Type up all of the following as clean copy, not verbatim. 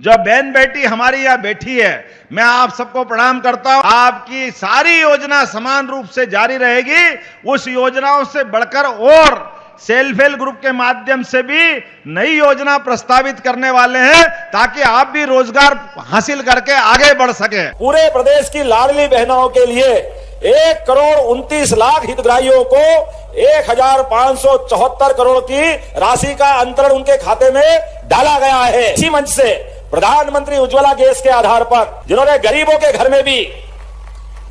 जो बहन बेटी हमारी यहाँ बैठी है, मैं आप सबको प्रणाम करता हूं। आपकी सारी योजना समान रूप से जारी रहेगी। उस योजनाओं से बढ़कर और सेल्फ हेल्प ग्रुप के माध्यम से भी नई योजना प्रस्तावित करने वाले हैं, ताकि आप भी रोजगार हासिल करके आगे बढ़ सके। पूरे प्रदेश की लाडली बहनों के लिए 1,29,00,000 हितग्राहियों को 1,574 करोड़ की राशि का अंतरण उनके खाते में डाला गया है। इसी मंच से प्रधानमंत्री उज्ज्वला गैस के आधार पर, जिन्होंने गरीबों के घर में भी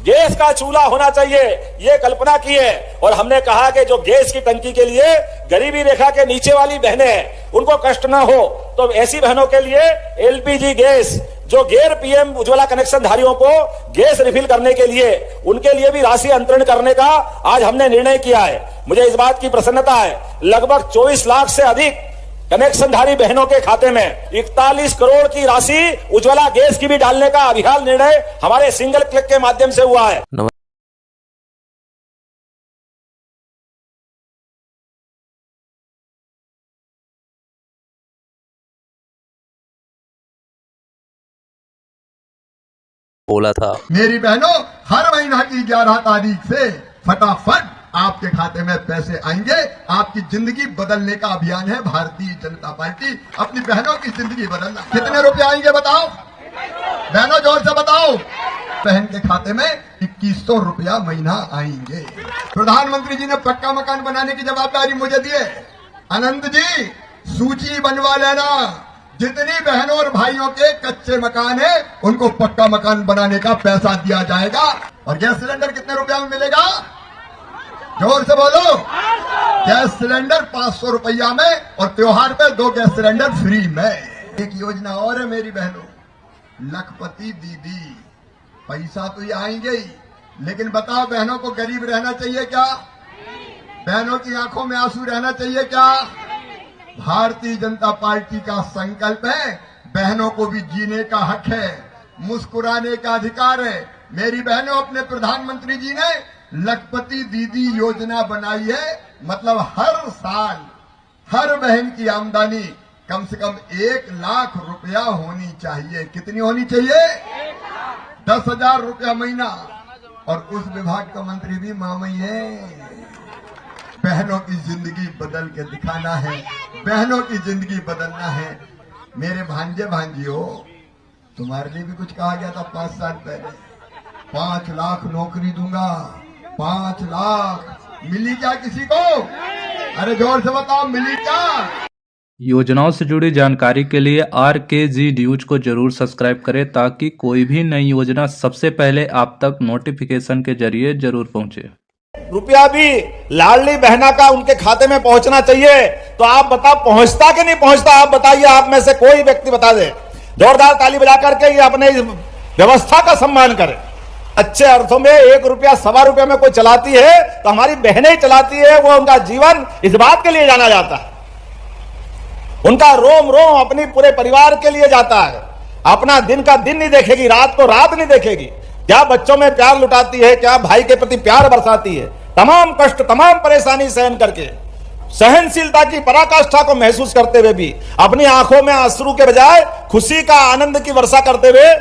गैस का चूल्हा होना चाहिए ये कल्पना की है, और हमने कहा कि जो गैस की टंकी के लिए गरीबी रेखा के नीचे वाली बहनें हैं उनको कष्ट ना हो, तो ऐसी बहनों के लिए एलपीजी गैस, जो गैर पीएम उज्ज्वला कनेक्शन धारियों को गैस रिफिल करने के लिए, उनके लिए भी राशि अंतरण करने का आज हमने निर्णय किया है। मुझे इस बात की प्रसन्नता है, लगभग 24 लाख से अधिक कनेक्शनधारी बहनों के खाते में 41 करोड़ की राशि उज्ज्वला गैस की भी डालने का अभियान निर्णय हमारे सिंगल क्लिक के माध्यम से हुआ है। बोला था मेरी बहनों, हर महीना की 11 तारीख से फटाफट आपके खाते में पैसे आएंगे। आपकी जिंदगी बदलने का अभियान है भारतीय जनता पार्टी, अपनी बहनों की जिंदगी बदलना। कितने रुपए आएंगे बताओ बहनों, जोर से बताओ। बहन के खाते में 2100 रुपया महीना आएंगे। प्रधानमंत्री जी ने पक्का मकान बनाने की जवाबदारी मुझे दी है। आनंद जी, सूची बनवा लेना, जितनी बहनों और भाइयों के कच्चे मकान है उनको पक्का मकान बनाने का पैसा दिया जाएगा। और गैस सिलेंडर कितने रुपया में मिलेगा? जोर से बोलो। गैस सिलेंडर 500 रुपया में, और त्योहार पे 2 गैस सिलेंडर फ्री में। एक योजना और है मेरी बहनों, लखपति दीदी। पैसा तो ये आएंगे ही, लेकिन बताओ बहनों को गरीब रहना चाहिए क्या? बहनों की आंखों में आंसू रहना चाहिए क्या? भारतीय जनता पार्टी का संकल्प है, बहनों को भी जीने का हक है, मुस्कुराने का अधिकार है। मेरी बहनों, अपने प्रधानमंत्री जी ने लखपति दीदी योजना बनाई है, मतलब हर साल हर बहन की आमदनी कम से कम 1 लाख रुपया होनी चाहिए। कितनी होनी चाहिए? 10,000 रुपया महीना। और उस विभाग का मंत्री भी मामई है। बहनों की जिंदगी बदल के दिखाना है, बहनों की जिंदगी बदलना है। मेरे भांजे भांजियों, तुम्हारे लिए भी कुछ कहा गया था 5 साल पहले, 5 लाख नौकरी दूंगा। 5 लाख मिली क्या किसी को? अरे जोर से बताओ, मिली क्या? योजनाओं से जुड़ी जानकारी के लिए RKG न्यूज को जरूर सब्सक्राइब करें, ताकि कोई भी नई योजना सबसे पहले आप तक नोटिफिकेशन के जरिए जरूर पहुंचे। रुपया भी लाडली बहना का उनके खाते में पहुंचना चाहिए, तो आप बताओ पहुंचता कि नहीं पहुंचता? आप बताइए, आप में से कोई व्यक्ति बता दे। जोरदार ताली बजा करके ये अपने इस व्यवस्था का सम्मान करें। अच्छे अर्थों में 1 रुपया 1.25 रुपया में कोई चलाती है तो हमारी बहनें ही चलाती है। वो उनका जीवन इस बात के लिए जाना जाता है, उनका रोम रोम अपनी पूरे परिवार के लिए जाता है। अपना दिन का दिन नहीं देखेगी, रात को रात नहीं देखेगी। क्या बच्चों में प्यार लुटाती है, क्या भाई के प्रति प्यार बरसाती है। तमाम कष्ट, तमाम परेशानी सहन करके, सहनशीलता की पराकाष्ठा को महसूस करते हुए भी अपनी आंखों में अश्रु के बजाय खुशी का आनंद की वर्षा करते हुए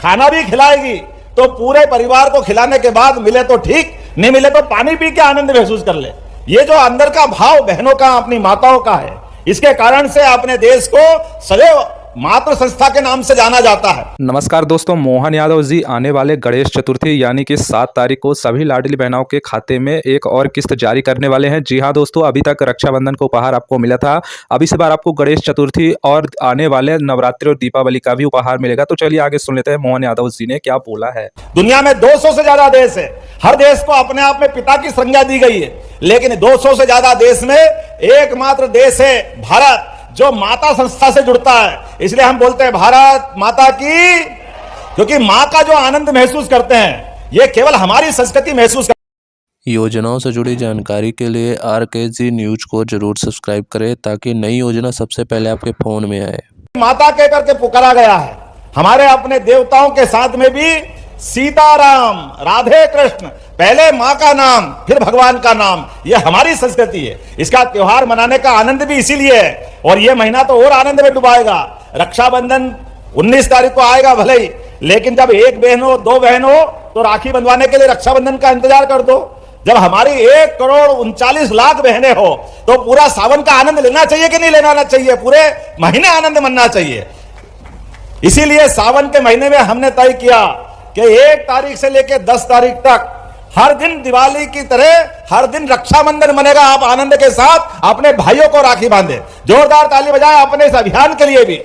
खाना भी खिलाएगी। तो पूरे परिवार को खिलाने के बाद मिले तो ठीक, नहीं मिले तो पानी पी के आनंद महसूस कर ले। ये जो अंदर का भाव बहनों का, अपनी माताओं का है, इसके कारण से अपने देश को सदैव मातृ संस्था के नाम से जाना जाता है। नमस्कार दोस्तों, मोहन यादव जी आने वाले गणेश चतुर्थी यानी कि 7 तारीख को सभी लाडली बहनों के खाते में एक और किस्त जारी करने वाले हैं। जी हां दोस्तों, अभी तक रक्षाबंधन को उपहार आपको मिला था, अब इस बार आपको गणेश चतुर्थी और आने वाले नवरात्रि और दीपावली का भी उपहार मिलेगा। तो चलिए आगे सुन लेते हैं मोहन यादव जी ने क्या बोला है। दुनिया में 200 से ज्यादा देश है, हर देश को अपने आप में पिता की संज्ञा दी गई है, लेकिन 200 से ज्यादा देश में एकमात्र देश है भारत, जो माता संस्था से जुड़ता है। इसलिए हम बोलते हैं भारत माता की, क्योंकि माँ का जो आनंद महसूस करते हैं ये केवल हमारी संस्कृति महसूस योजनाओं से जुड़ी जानकारी के लिए RKG न्यूज को जरूर सब्सक्राइब करें, ताकि नई योजना सबसे पहले आपके फोन में आए। माता कह करके पुकारा गया है। हमारे अपने देवताओं के साथ में भी सीताराम, राधे कृष्ण, पहले माँ का नाम फिर भगवान का नाम, ये हमारी संस्कृति है। इसका त्योहार मनाने का आनंद भी इसीलिए है, और ये महीना तो और आनंद में डुबाएगा। रक्षाबंधन 19 तारीख को आएगा भले ही, लेकिन जब एक बहन हो, दो बहन हो, तो राखी बंधवाने के लिए रक्षाबंधन का इंतजार कर दो। जब हमारी 1,39,00,000 बहनें हो, तो पूरा सावन का आनंद लेना चाहिए कि नहीं लेना चाहिए? पूरे महीने आनंद मनना चाहिए। इसीलिए सावन के महीने में हमने तय किया कि 1 तारीख से लेकर 10 तारीख तक हर दिन दिवाली की तरह हर दिन रक्षाबंधन मनेगा। आप आनंद के साथ अपने भाइयों को राखी बांधे। जोरदार ताली बजाएं अपने इस अभियान के लिए भी।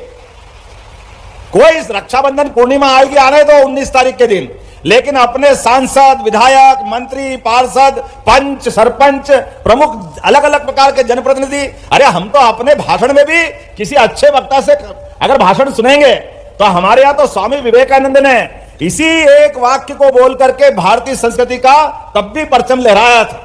कोई इस रक्षाबंधन पूर्णिमा आएगी, आने दो 19 तारीख के दिन, लेकिन अपने सांसद, विधायक, मंत्री, पार्षद, पंच, सरपंच, प्रमुख, अलग अलग प्रकार के जनप्रतिनिधि, अरे हम तो अपने भाषण में भी किसी अच्छे वक्ता से अगर भाषण सुनेंगे तो हमारे यहां तो स्वामी विवेकानंद ने इसी एक वाक्य को बोल करके भारतीय संस्कृति का तब भी परचम लहराया था,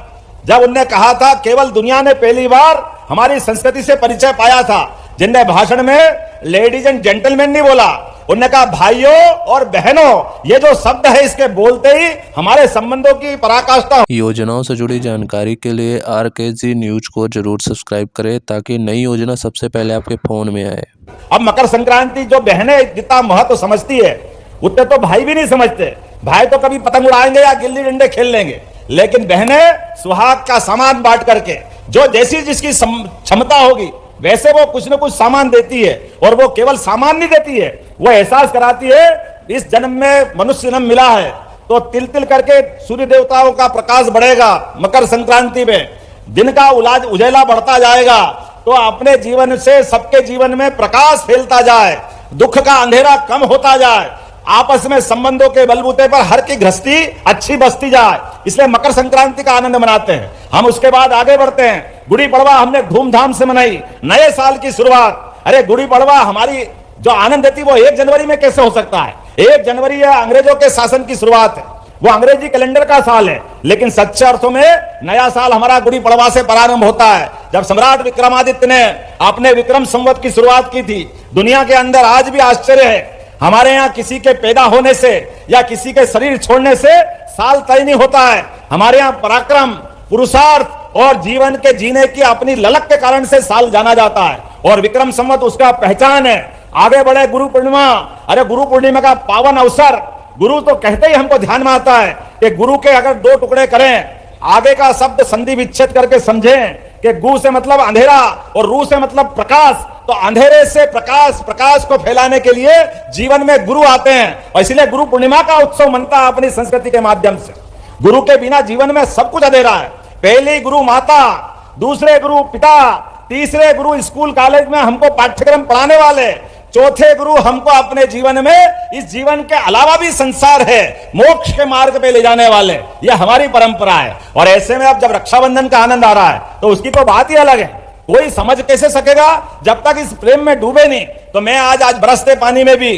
जब उनने कहा था केवल दुनिया ने पहली बार हमारी संस्कृति से परिचय पाया था, जिनने भाषण में लेडीज एंड जेंटलमैन नहीं बोला, उन्होंने कहा भाइयों और बहनों। ये जो शब्द है इसके बोलते ही हमारे संबंधों की पराकाष्ठा। योजनाओं से जुड़ी जानकारी के लिए RKG न्यूज को जरूर सब्सक्राइब करें ताकि नई योजना सबसे पहले आपके फोन में आए। अब मकर संक्रांति जो बहनें जितना महत्व समझती है उतने तो भाई भी नहीं समझते। भाई तो कभी पतंग उड़ाएंगे या गिल्ली डंडे खेल लेंगे, लेकिन बहनें सुहाग का सामान बांट करके जो जैसी जिसकी क्षमता होगी वैसे वो कुछ न कुछ सामान देती है। और वो केवल सामान नहीं देती है, वो एहसास कराती है इस जन्म में मनुष्य जन्म मिला है तो तिल तिल करके सूर्य देवताओं का प्रकाश बढ़ेगा। मकर संक्रांति में दिन का उजाला बढ़ता जाएगा तो अपने जीवन से सबके जीवन में प्रकाश फैलता जाए, दुख का अंधेरा कम होता जाए, आपस में संबंधों के बलबूते पर हर की गृहस्थी अच्छी बसती जाए। इसलिए मकर संक्रांति का आनंद मनाते हैं हम। उसके बाद आगे बढ़ते हैं। गुड़ी पड़वा हमने धूमधाम से मनाई, नए साल की शुरुआत। अरे गुड़ी पड़वा हमारी जो आनंद देती वो 1 जनवरी में कैसे हो सकता है? 1 जनवरी है अंग्रेजों के शासन की शुरुआत है, वो अंग्रेजी कैलेंडर का साल है, लेकिन सच्चे अर्थों में नया साल हमारा गुड़ी पड़वा से प्रारंभ होता है, जब सम्राट विक्रमादित्य ने अपने विक्रम संवत की शुरुआत की थी। दुनिया के अंदर आज भी आश्चर्य है, हमारे यहाँ किसी के पैदा होने से या किसी के शरीर छोड़ने से साल तय नहीं होता है। हमारे यहाँ पराक्रम, पुरुषार्थ और जीवन के जीने की अपनी ललक के कारण से साल जाना जाता है और विक्रम संवत उसका पहचान है। आगे बढ़े गुरु पूर्णिमा। अरे गुरु पूर्णिमा का पावन अवसर, गुरु तो कहते ही हमको ध्यान में आता है कि गुरु के अगर 2 टुकड़े करें, आगे का शब्द संधि विच्छेद करके समझें कि गु से मतलब अंधेरा और रू से मतलब प्रकाश, तो अंधेरे से प्रकाश, प्रकाश को फैलाने के लिए जीवन में गुरु आते हैं और इसलिए गुरु पूर्णिमा का उत्सव मनता है अपनी संस्कृति के माध्यम से। गुरु के बिना जीवन में सब कुछ अंधेरा है। पहली गुरु माता, दूसरे गुरु पिता, तीसरे गुरु स्कूल कॉलेज में हमको पाठ्यक्रम पढ़ाने वाले, चौथे गुरु हमको अपने जीवन में इस जीवन के अलावा भी संसार है मोक्ष के मार्ग पे ले जाने वाले। ये हमारी परंपरा है और ऐसे में अब जब रक्षाबंधन का आनंद आ रहा है तो उसकी तो बात ही अलग है। कोई समझ कैसे सकेगा जब तक इस प्रेम में डूबे नहीं। तो मैं आज बरसते पानी में भी